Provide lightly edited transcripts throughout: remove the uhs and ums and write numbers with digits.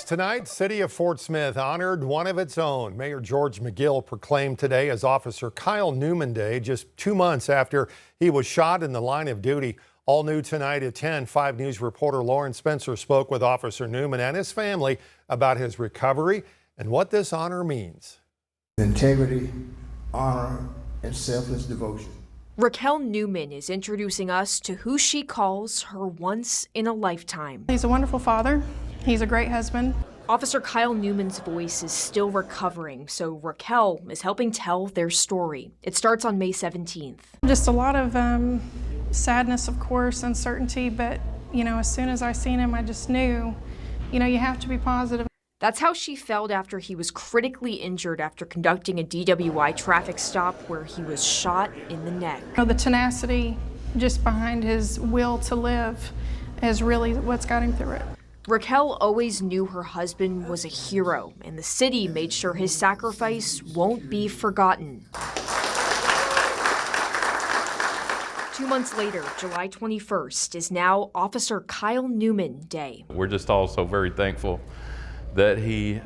Tonight, City of Fort Smith honored one of its own. Mayor George McGill proclaimed today as Officer Kyle Newman Day, just 2 months after he was shot in the line of duty. All new tonight at 10, 5 News reporter Lauren Spencer spoke with Officer Newman and his family about his recovery and what this honor means. Integrity, honor, and selfless devotion. Raquel Newman is introducing us to who she calls her once-in-a-lifetime. He's a wonderful father. He's a great husband. Officer Kyle Newman's voice is still recovering, so Raquel is helping tell their story. It starts on May 17th. Just a lot of sadness, of course, uncertainty, but, as soon as I seen him, I just knew, you have to be positive. That's how she felt after he was critically injured after conducting a DWI traffic stop where he was shot in the neck. The tenacity just behind his will to live is really what's got him through it. Raquel always knew her husband was a hero, and the city made sure his sacrifice won't be forgotten. 2 months later, July 21st, is now Officer Kyle Newman Day. We're just also very thankful that he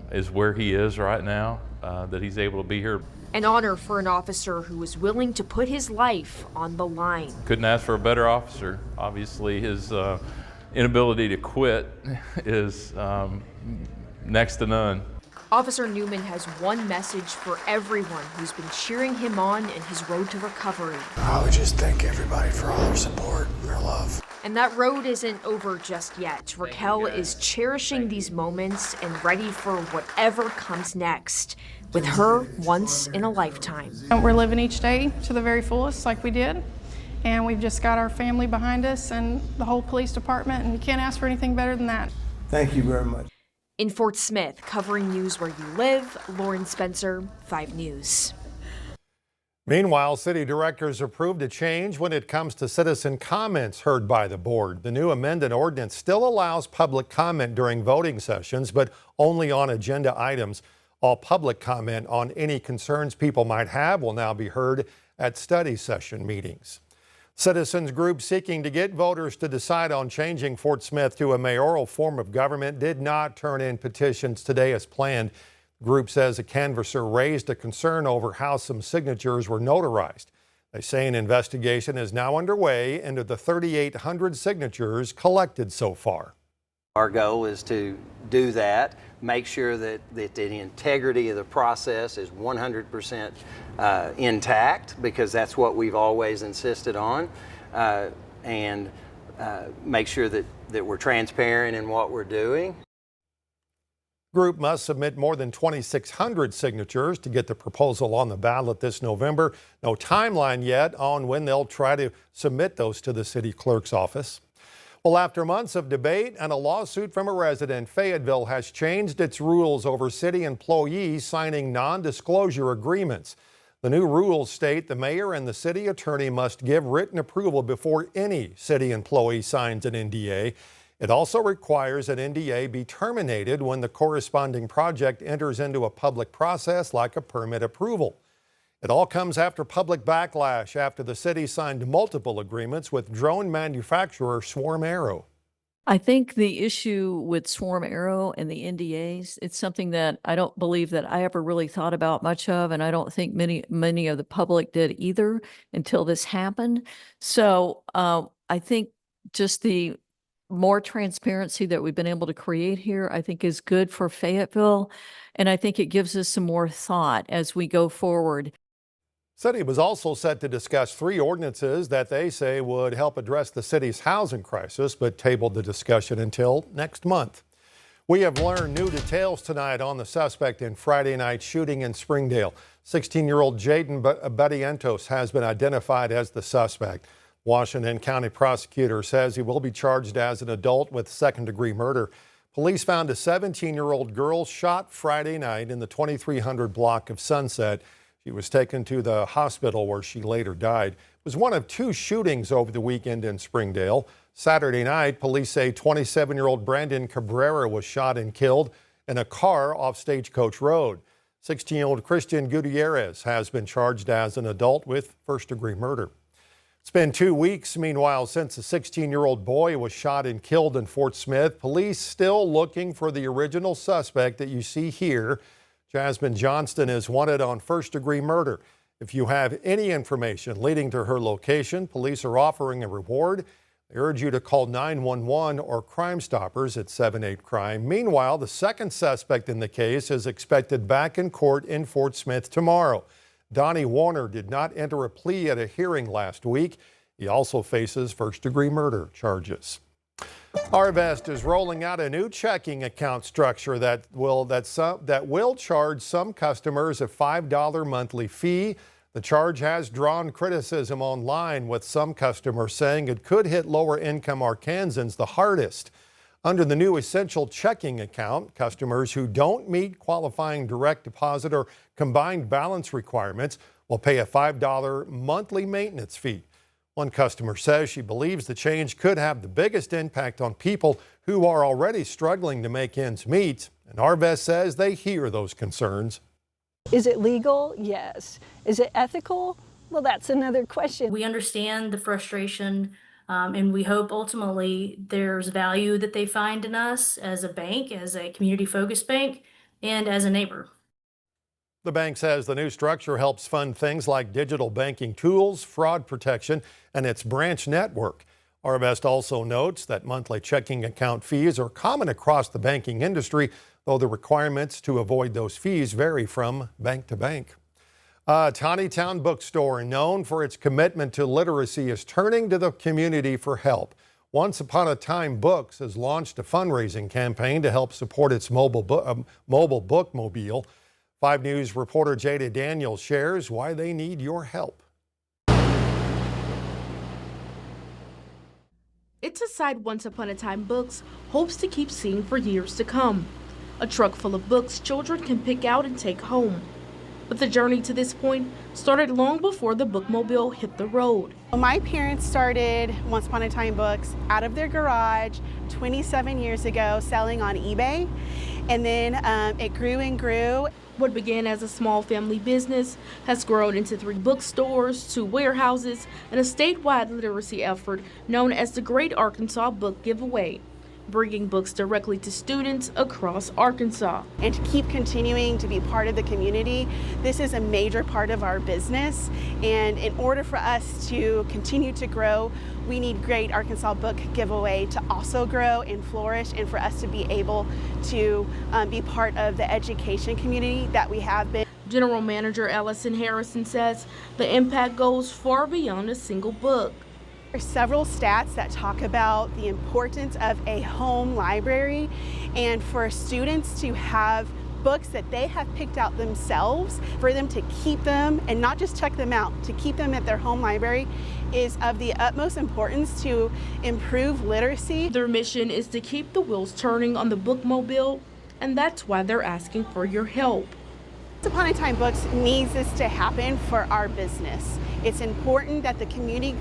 is where he is right now, that he's able to be here. An honor for an officer who was willing to put his life on the line. Couldn't ask for a better officer. Obviously, his inability to quit is next to none. Officer Newman has one message for everyone who's been cheering him on in his road to recovery. I would just thank everybody for all their support and their love. And that road isn't over just yet. Raquel is cherishing these moments and ready for whatever comes next, with her once in a lifetime. We're living each day to the very fullest like we did. And we've just got our family behind us and the whole police department, and you can't ask for anything better than that. Thank you very much. In Fort Smith, covering news where you live, Lauren Spencer, 5 News. Meanwhile, city directors approved a change when it comes to citizen comments heard by the board. The new amended ordinance still allows public comment during voting sessions, but only on agenda items. All public comment on any concerns people might have will now be heard at study session meetings. Citizens groups seeking to get voters to decide on changing Fort Smith to a mayoral form of government did not turn in petitions today as planned. The group says a canvasser raised a concern over how some signatures were notarized. They say an investigation is now underway into the 3,800 signatures collected so far. Our goal is to do that, make sure that the integrity of the process is 100% intact, because that's what we've always insisted on, and make sure that we're transparent in what we're doing. Group must submit more than 2,600 signatures to get the proposal on the ballot this November. No timeline yet on when they'll try to submit those to the city clerk's office. Well, after months of debate and a lawsuit from a resident, Fayetteville has changed its rules over city employees signing non-disclosure agreements. The new rules state the mayor and the city attorney must give written approval before any city employee signs an NDA. It also requires an NDA be terminated when the corresponding project enters into a public process like a permit approval. It all comes after public backlash after the city signed multiple agreements with drone manufacturer Swarm Aero. I think the issue with Swarm Aero and the NDAs, it's something that I don't believe that I ever really thought about much of, and I don't think many of the public did either until this happened. So I think just the more transparency that we've been able to create here, I think is good for Fayetteville, and I think it gives us some more thought as we go forward. City was also set to discuss 3 ordinances that they say would help address the city's housing crisis, but tabled the discussion until next month. We have learned new details tonight on the suspect in Friday night shooting in Springdale. 16-year-old Jaden Badientos has been identified as the suspect. Washington County prosecutor says he will be charged as an adult with second-degree murder. Police found a 17-year-old girl shot Friday night in the 2300 block of Sunset. She was taken to the hospital where she later died. It was one of 2 shootings over the weekend in Springdale. Saturday night, police say 27-year-old Brandon Cabrera was shot and killed in a car off Stagecoach Road. 16-year-old Christian Gutierrez has been charged as an adult with first-degree murder. It's been 2 weeks, meanwhile, since a 16-year-old boy was shot and killed in Fort Smith. Police still looking for the original suspect that you see here. Jasmine Johnston is wanted on first-degree murder. If you have any information leading to her location, police are offering a reward. They urge you to call 911 or Crime Stoppers at 78-CRIME. Meanwhile, the second suspect in the case is expected back in court in Fort Smith tomorrow. Donnie Warner did not enter a plea at a hearing last week. He also faces first-degree murder charges. Arvest is rolling out a new checking account structure that will charge some customers a $5 monthly fee. The charge has drawn criticism online, with some customers saying it could hit lower-income Arkansans the hardest. Under the new essential checking account, customers who don't meet qualifying direct deposit or combined balance requirements will pay a $5 monthly maintenance fee. One customer says she believes the change could have the biggest impact on people who are already struggling to make ends meet. And Arvest says they hear those concerns. Is it legal? Yes. Is it ethical? Well, that's another question. We understand the frustration, and we hope ultimately there's value that they find in us as a bank, as a community-focused bank, and as a neighbor. The bank says the new structure helps fund things like digital banking tools, fraud protection, and its branch network. Arvest also notes that monthly checking account fees are common across the banking industry, though the requirements to avoid those fees vary from bank to bank. A Tawnytown bookstore known for its commitment to literacy is turning to the community for help. Once Upon a Time Books has launched a fundraising campaign to help support its mobile bookmobile. 5 News reporter Jada Daniels shares why they need your help. It's a sight Once Upon a Time Books hopes to keep seeing for years to come. A truck full of books children can pick out and take home. But the journey to this point started long before the bookmobile hit the road. My parents started Once Upon a Time Books out of their garage 27 years ago, selling on eBay. And then it grew and grew. What began as a small family business has grown into 3 bookstores, 2 warehouses, and a statewide literacy effort known as the Great Arkansas Book Giveaway, bringing books directly to students across Arkansas. And to keep continuing to be part of the community, this is a major part of our business. And in order for us to continue to grow, we need Great Arkansas Book Giveaway to also grow and flourish, and for us to be able to be part of the education community that we have been. General Manager Ellison Harrison says the impact goes far beyond a single book. There are several stats that talk about the importance of a home library, and for students to have books that they have picked out themselves, for them to keep them and not just check them out, to keep them at their home library is of the utmost importance to improve literacy. Their mission is to keep the wheels turning on the bookmobile, and that's why they're asking for your help. Once Upon a Time Books needs this to happen for our business. It's important that the community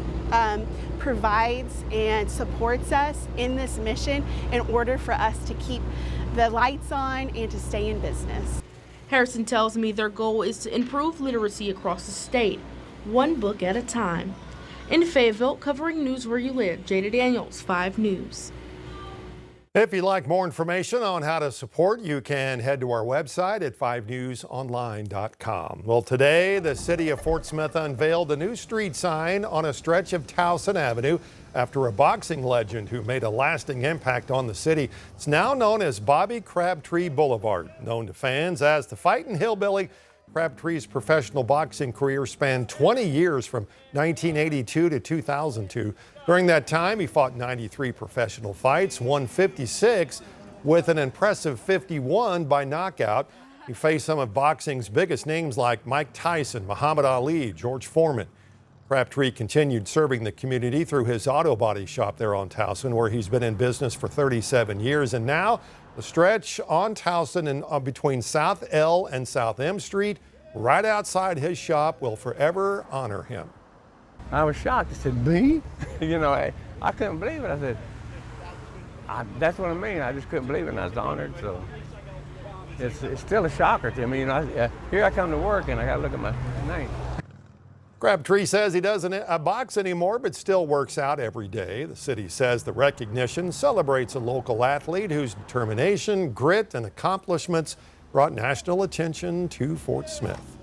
provides and supports us in this mission in order for us to keep the lights on and to stay in business. Harrison tells me their goal is to improve literacy across the state, one book at a time. In Fayetteville, covering news where you live, Jada Daniels, 5 News. If you'd like more information on how to support, you can head to our website at 5newsonline.com. Well, today, the city of Fort Smith unveiled a new street sign on a stretch of Towson Avenue after a boxing legend who made a lasting impact on the city. It's now known as Bobby Crabtree Boulevard, known to fans as the Fightin' Hillbilly. Crabtree's professional boxing career spanned 20 years from 1982 to 2002. During that time, he fought 93 professional fights, won 56 with an impressive 51 by knockout. He faced some of boxing's biggest names like Mike Tyson, Muhammad Ali, George Foreman. Crabtree continued serving the community through his auto body shop there on Towson, where he's been in business for 37 years. And now the stretch on Towson and between South L and South M Street, right outside his shop, will forever honor him. I was shocked. I said, me? You know, I couldn't believe it. I said, that's what I mean. I just couldn't believe it, and I was honored. So it's still a shocker to me. You know, here I come to work, and I got to look at my name. Crabtree says he doesn't box anymore, but still works out every day. The city says the recognition celebrates a local athlete whose determination, grit, and accomplishments brought national attention to Fort Smith.